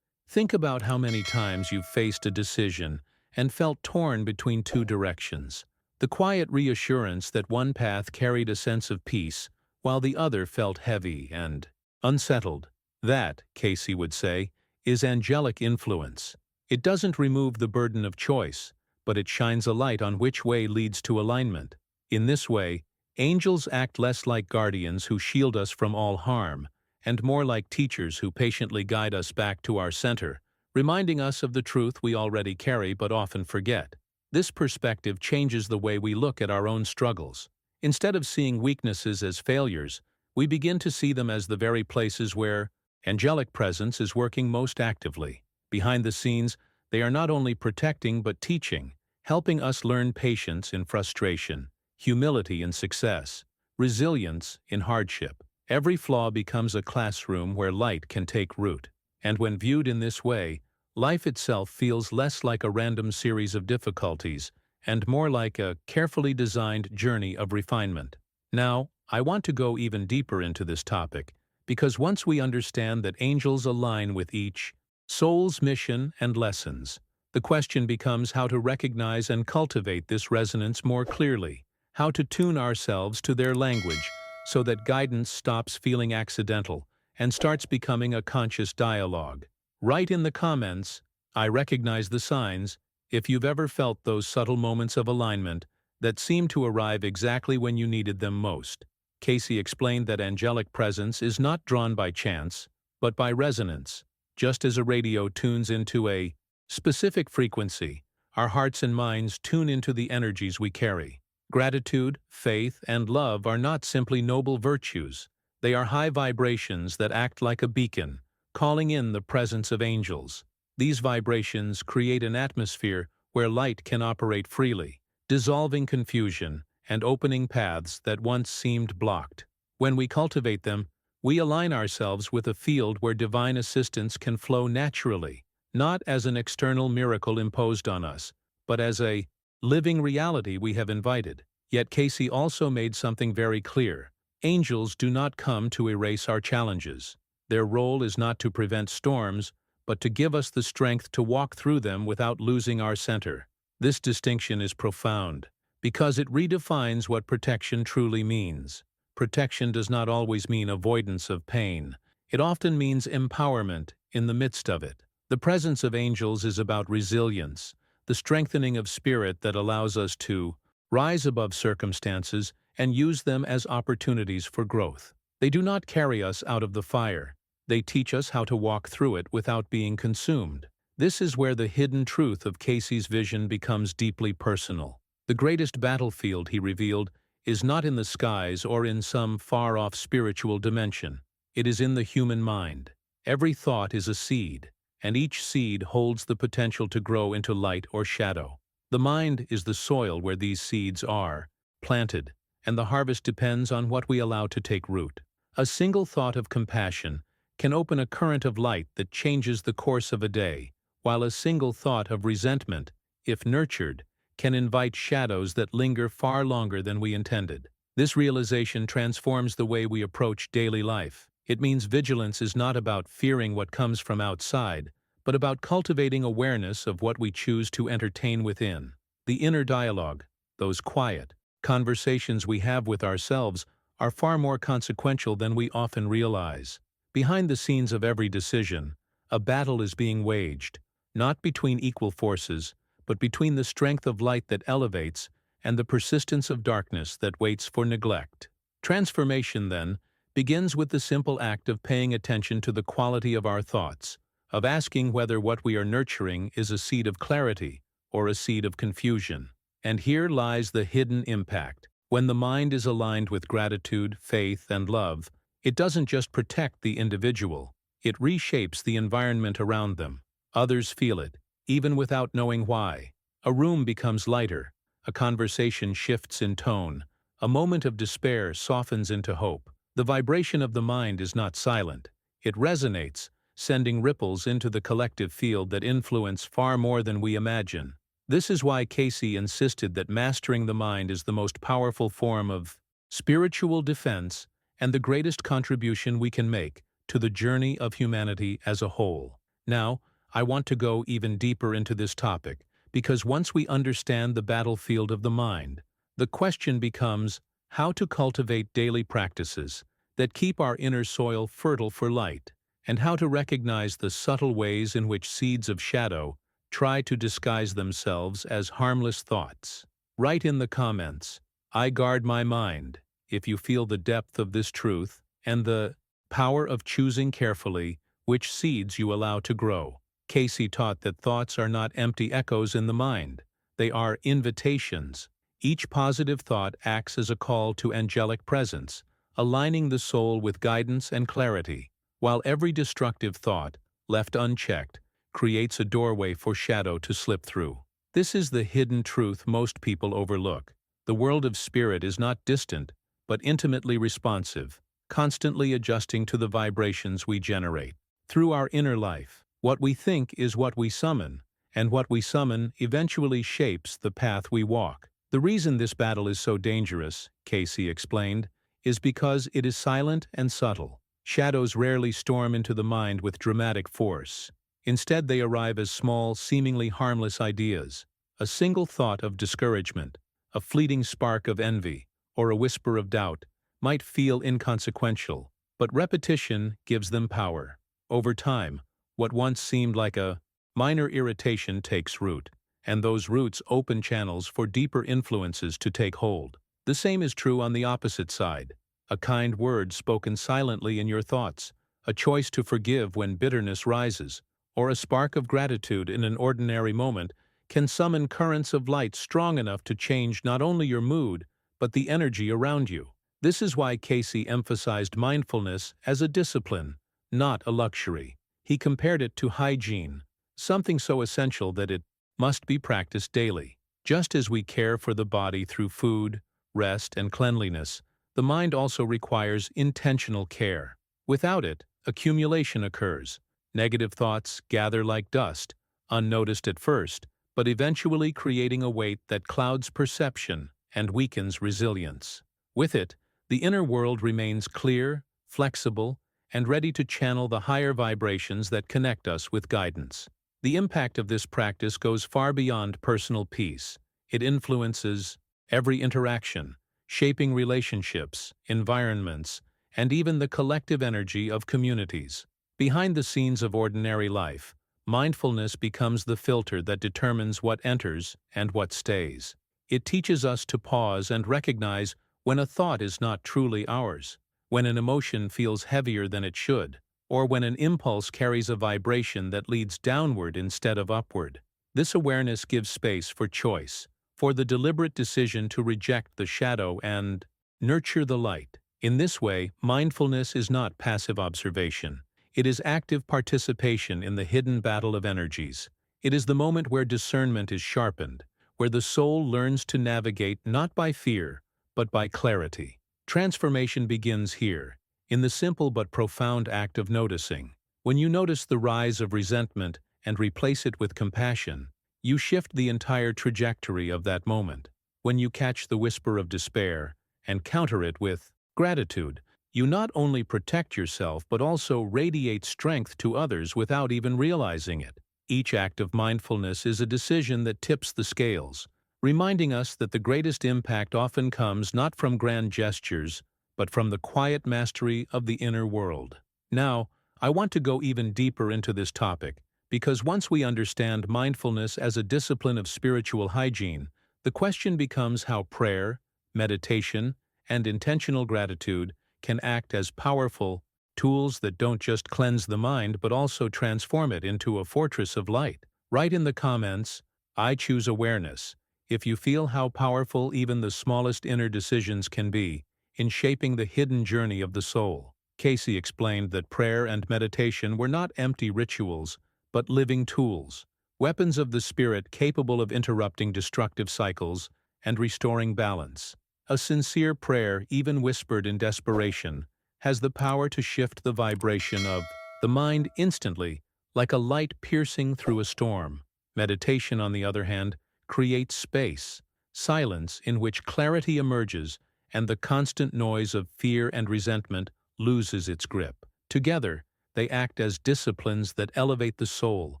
Think about how many times you've faced a decision and felt torn between two directions. The quiet reassurance that one path carried a sense of peace, while the other felt heavy and unsettled. That, Cayce would say, is angelic influence. It doesn't remove the burden of choice, but it shines a light on which way leads to alignment. In this way, angels act less like guardians who shield us from all harm, and more like teachers who patiently guide us back to our center, reminding us of the truth we already carry but often forget. This perspective changes the way we look at our own struggles. Instead of seeing weaknesses as failures, we begin to see them as the very places where angelic presence is working most actively. Behind the scenes, they are not only protecting but teaching, helping us learn patience in frustration, humility in success, resilience in hardship. Every flaw becomes a classroom where light can take root. And when viewed in this way, life itself feels less like a random series of difficulties and more like a carefully designed journey of refinement. Now, I want to go even deeper into this topic because once we understand that angels align with each soul's mission and lessons, the question becomes how to recognize and cultivate this resonance more clearly, how to tune ourselves to their language so that guidance stops feeling accidental and starts becoming a conscious dialogue. Write in the comments, "I recognize the signs," if you've ever felt those subtle moments of alignment that seem to arrive exactly when you needed them most. Cayce explained that angelic presence is not drawn by chance, but by resonance. Just as a radio tunes into a specific frequency, our hearts and minds tune into the energies we carry. Gratitude, faith, and love are not simply noble virtues. They are high vibrations that act like a beacon, calling in the presence of angels. These vibrations create an atmosphere where light can operate freely, dissolving confusion and opening paths that once seemed blocked. When we cultivate them, we align ourselves with a field where divine assistance can flow naturally, not as an external miracle imposed on us, but as a living reality we have invited. Yet Cayce also made something very clear. Angels do not come to erase our challenges. Their role is not to prevent storms, but to give us the strength to walk through them without losing our center. This distinction is profound, because it redefines what protection truly means. Protection does not always mean avoidance of pain. It often means empowerment in the midst of it. The presence of angels is about resilience, the strengthening of spirit that allows us to rise above circumstances and use them as opportunities for growth. They do not carry us out of the fire. They teach us how to walk through it without being consumed. This is where the hidden truth of Cayce's vision becomes deeply personal. The greatest battlefield, he revealed, is not in the skies or in some far-off spiritual dimension. It is in the human mind. Every thought is a seed, and each seed holds the potential to grow into light or shadow. The mind is the soil where these seeds are planted, and the harvest depends on what we allow to take root. A single thought of compassion can open a current of light that changes the course of a day, while a single thought of resentment, if nurtured, can invite shadows that linger far longer than we intended. This realization transforms the way we approach daily life. It means vigilance is not about fearing what comes from outside, but about cultivating awareness of what we choose to entertain within. The inner dialogue, those quiet conversations we have with ourselves, are far more consequential than we often realize. Behind the scenes of every decision, a battle is being waged, not between equal forces, but between the strength of light that elevates and the persistence of darkness that waits for neglect. Transformation, then, begins with the simple act of paying attention to the quality of our thoughts, of asking whether what we are nurturing is a seed of clarity or a seed of confusion. And here lies the hidden impact. When the mind is aligned with gratitude, faith, and love, it doesn't just protect the individual, it reshapes the environment around them. Others feel it, even without knowing why. A room becomes lighter, a conversation shifts in tone, a moment of despair softens into hope. The vibration of the mind is not silent. It resonates, sending ripples into the collective field that influence far more than we imagine. This is why Cayce insisted that mastering the mind is the most powerful form of spiritual defense and the greatest contribution we can make to the journey of humanity as a whole. Now, I want to go even deeper into this topic, because once we understand the battlefield of the mind, the question becomes how to cultivate daily practices that keep our inner soil fertile for light, and how to recognize the subtle ways in which seeds of shadow try to disguise themselves as harmless thoughts. Write in the comments, "I guard my mind," if you feel the depth of this truth and the power of choosing carefully which seeds you allow to grow. Cayce taught that thoughts are not empty echoes in the mind. They are invitations. Each positive thought acts as a call to angelic presence, aligning the soul with guidance and clarity, while every destructive thought, left unchecked, creates a doorway for shadow to slip through. This is the hidden truth most people overlook. The world of spirit is not distant, but intimately responsive, constantly adjusting to the vibrations we generate. Through our inner life, what we think is what we summon, and what we summon eventually shapes the path we walk. The reason this battle is so dangerous, Cayce explained, is because it is silent and subtle. Shadows rarely storm into the mind with dramatic force. Instead, they arrive as small, seemingly harmless ideas. A single thought of discouragement, a fleeting spark of envy, or a whisper of doubt might feel inconsequential, but repetition gives them power. Over time, what once seemed like a minor irritation takes root, and those roots open channels for deeper influences to take hold. The same is true on the opposite side. A kind word spoken silently in your thoughts, a choice to forgive when bitterness rises, or a spark of gratitude in an ordinary moment can summon currents of light strong enough to change not only your mood, but the energy around you. This is why Cayce emphasized mindfulness as a discipline, not a luxury. He compared it to hygiene, something so essential that it must be practiced daily. Just as we care for the body through food, rest, and cleanliness, the mind also requires intentional care. Without it, accumulation occurs. Negative thoughts gather like dust, unnoticed at first, but eventually creating a weight that clouds perception and weakens resilience. With it, the inner world remains clear, flexible, and ready to channel the higher vibrations that connect us with guidance. The impact of this practice goes far beyond personal peace. It influences every interaction, shaping relationships, environments, and even the collective energy of communities. Behind the scenes of ordinary life, mindfulness becomes the filter that determines what enters and what stays. It teaches us to pause and recognize when a thought is not truly ours, when an emotion feels heavier than it should, or when an impulse carries a vibration that leads downward instead of upward. This awareness gives space for choice, for the deliberate decision to reject the shadow and nurture the light. In this way, mindfulness is not passive observation. It is active participation in the hidden battle of energies. It is the moment where discernment is sharpened, where the soul learns to navigate not by fear, but by clarity. Transformation begins here, in the simple but profound act of noticing. When you notice the rise of resentment and replace it with compassion, you shift the entire trajectory of that moment. When you catch the whisper of despair and counter it with gratitude, you not only protect yourself but also radiate strength to others without even realizing it. Each act of mindfulness is a decision that tips the scales, reminding us that the greatest impact often comes not from grand gestures, but from the quiet mastery of the inner world. Now, I want to go even deeper into this topic, because once we understand mindfulness as a discipline of spiritual hygiene, the question becomes how prayer, meditation, and intentional gratitude can act as powerful tools that don't just cleanse the mind but also transform it into a fortress of light. Write in the comments, "I choose awareness," if you feel how powerful even the smallest inner decisions can be in shaping the hidden journey of the soul. Cayce explained that prayer and meditation were not empty rituals, but living tools, weapons of the spirit capable of interrupting destructive cycles and restoring balance. A sincere prayer, even whispered in desperation, has the power to shift the vibration of the mind instantly, like a light piercing through a storm. Meditation, on the other hand, creates space, silence in which clarity emerges and the constant noise of fear and resentment loses its grip. Together, they act as disciplines that elevate the soul,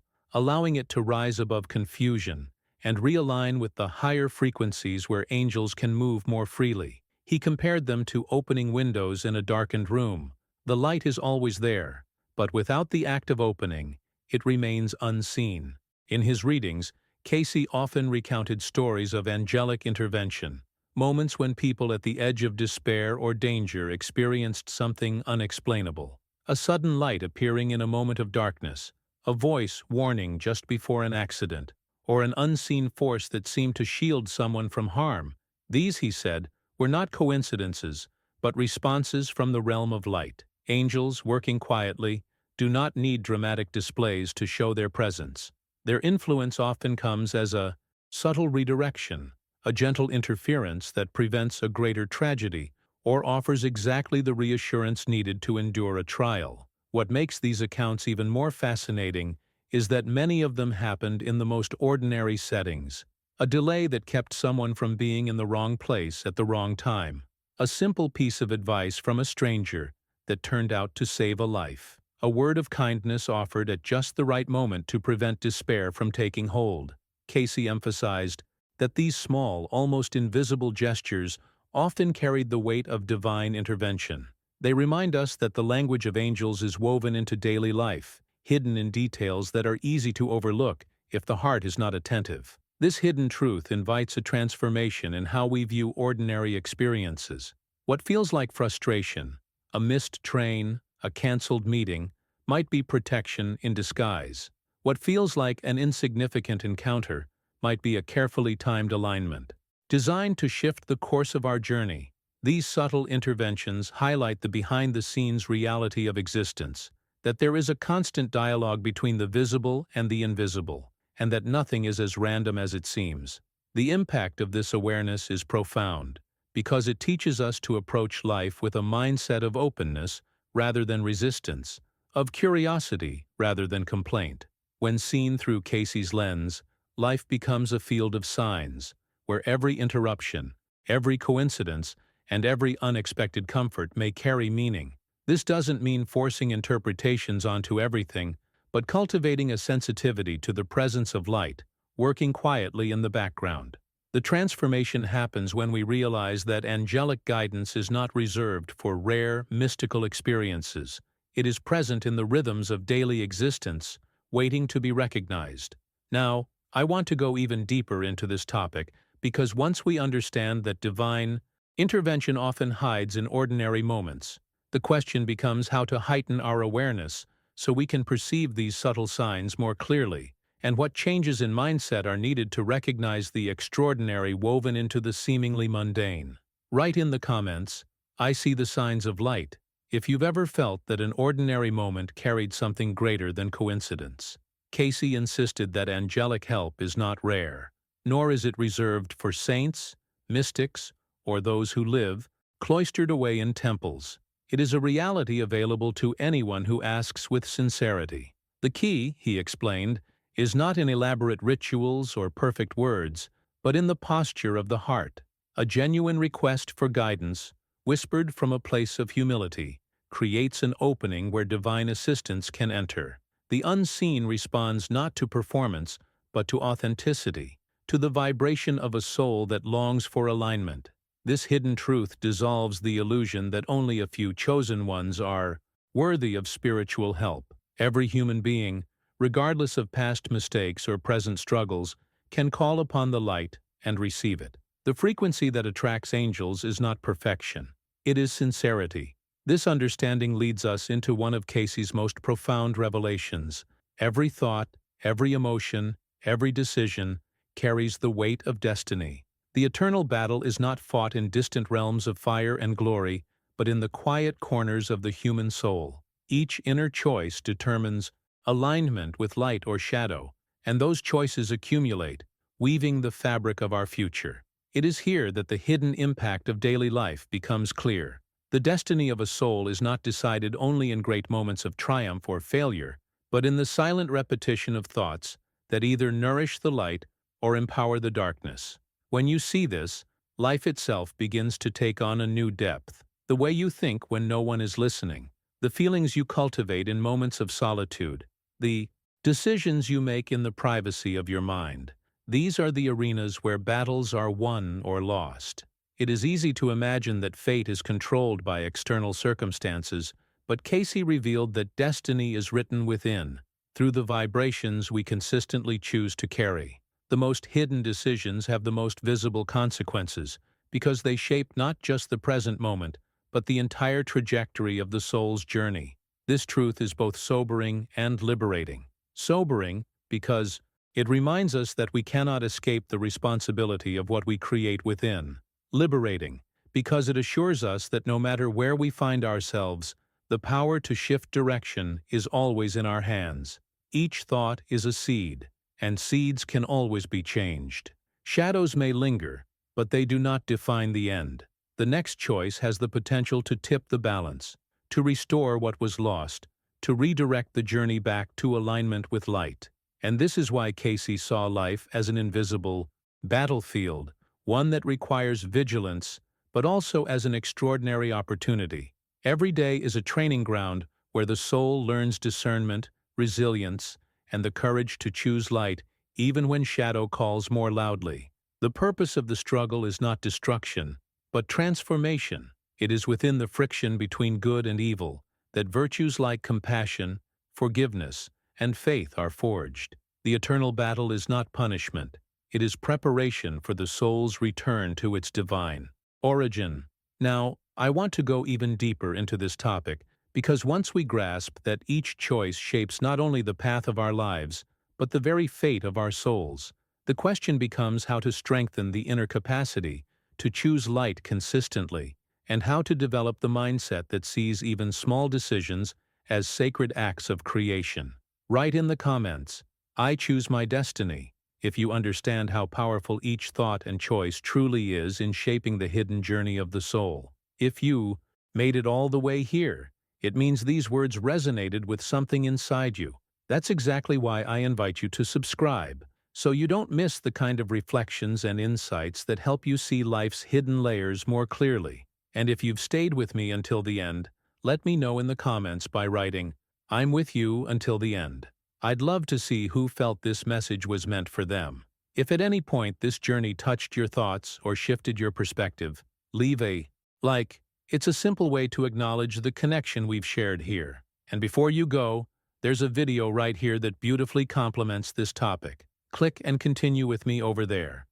allowing it to rise above confusion and realign with the higher frequencies where angels can move more freely. He compared them to opening windows in a darkened room. The light is always there, but without the act of opening, it remains unseen. In his readings, Cayce often recounted stories of angelic intervention, moments when people at the edge of despair or danger experienced something unexplainable. A sudden light appearing in a moment of darkness, a voice warning just before an accident, or an unseen force that seemed to shield someone from harm. These, he said, were not coincidences, but responses from the realm of light. Angels, working quietly, do not need dramatic displays to show their presence. Their influence often comes as a subtle redirection, a gentle interference that prevents a greater tragedy or offers exactly the reassurance needed to endure a trial. What makes these accounts even more fascinating is that many of them happened in the most ordinary settings. A delay that kept someone from being in the wrong place at the wrong time. A simple piece of advice from a stranger that turned out to save a life. A word of kindness offered at just the right moment to prevent despair from taking hold. Cayce emphasized that these small, almost invisible gestures often carried the weight of divine intervention. They remind us that the language of angels is woven into daily life, hidden in details that are easy to overlook if the heart is not attentive. This hidden truth invites a transformation in how we view ordinary experiences. What feels like frustration, a missed train, a canceled meeting, might be protection in disguise. What feels like an insignificant encounter might be a carefully timed alignment. Designed to shift the course of our journey, these subtle interventions highlight the behind-the-scenes reality of existence, that there is a constant dialogue between the visible and the invisible, and that nothing is as random as it seems. The impact of this awareness is profound, because it teaches us to approach life with a mindset of openness rather than resistance, of curiosity rather than complaint. When seen through Cayce's lens, life becomes a field of signs, where every interruption, every coincidence, and every unexpected comfort may carry meaning. This doesn't mean forcing interpretations onto everything, but cultivating a sensitivity to the presence of light, working quietly in the background. The transformation happens when we realize that angelic guidance is not reserved for rare, mystical experiences. It is present in the rhythms of daily existence, waiting to be recognized. Now, I want to go even deeper into this topic, because once we understand that divine intervention often hides in ordinary moments, the question becomes how to heighten our awareness so we can perceive these subtle signs more clearly, and what changes in mindset are needed to recognize the extraordinary woven into the seemingly mundane. Write in the comments, "I see the signs of light," if you've ever felt that an ordinary moment carried something greater than coincidence. Cayce insisted that angelic help is not rare, nor is it reserved for saints, mystics, or those who live cloistered away in temples. It is a reality available to anyone who asks with sincerity. The key, he explained, is not in elaborate rituals or perfect words, but in the posture of the heart. A genuine request for guidance, whispered from a place of humility, creates an opening where divine assistance can enter. The unseen responds not to performance, but to authenticity, to the vibration of a soul that longs for alignment. This hidden truth dissolves the illusion that only a few chosen ones are worthy of spiritual help. Every human being, regardless of past mistakes or present struggles, can call upon the light and receive it. The frequency that attracts angels is not perfection. It is sincerity. This understanding leads us into one of Cayce's most profound revelations. Every thought, every emotion, every decision carries the weight of destiny. The eternal battle is not fought in distant realms of fire and glory, but in the quiet corners of the human soul. Each inner choice determines alignment with light or shadow, and those choices accumulate, weaving the fabric of our future. It is here that the hidden impact of daily life becomes clear. The destiny of a soul is not decided only in great moments of triumph or failure, but in the silent repetition of thoughts that either nourish the light or empower the darkness. When you see this, life itself begins to take on a new depth. The way you think when no one is listening, the feelings you cultivate in moments of solitude, the decisions you make in the privacy of your mind. These are the arenas where battles are won or lost. It is easy to imagine that fate is controlled by external circumstances, but Cayce revealed that destiny is written within, through the vibrations we consistently choose to carry. The most hidden decisions have the most visible consequences, because they shape not just the present moment, but the entire trajectory of the soul's journey. This truth is both sobering and liberating. Sobering, because it reminds us that we cannot escape the responsibility of what we create within. Liberating, because it assures us that no matter where we find ourselves, the power to shift direction is always in our hands. Each thought is a seed, and seeds can always be changed. Shadows may linger, but they do not define the end. The next choice has the potential to tip the balance, to restore what was lost, to redirect the journey back to alignment with light. And this is why Cayce saw life as an invisible battlefield, one that requires vigilance, but also as an extraordinary opportunity. Every day is a training ground where the soul learns discernment, resilience, and the courage to choose light even when shadow calls more loudly. The purpose of the struggle is not destruction, but transformation. It is within the friction between good and evil that virtues like compassion, forgiveness, and faith are forged. The eternal battle is not punishment. It is preparation for the soul's return to its divine origin. Now, I want to go even deeper into this topic because once we grasp that each choice shapes not only the path of our lives, but the very fate of our souls, the question becomes how to strengthen the inner capacity to choose light consistently, and how to develop the mindset that sees even small decisions as sacred acts of creation. Write in the comments, "I choose my destiny," if you understand how powerful each thought and choice truly is in shaping the hidden journey of the soul. If you made it all the way here, it means these words resonated with something inside you. That's exactly why I invite you to subscribe, so you don't miss the kind of reflections and insights that help you see life's hidden layers more clearly. And if you've stayed with me until the end, let me know in the comments by writing, "I'm with you until the end." I'd love to see who felt this message was meant for them. If at any point this journey touched your thoughts or shifted your perspective, leave a like. It's a simple way to acknowledge the connection we've shared here. And before you go, there's a video right here that beautifully complements this topic. Click and continue with me over there.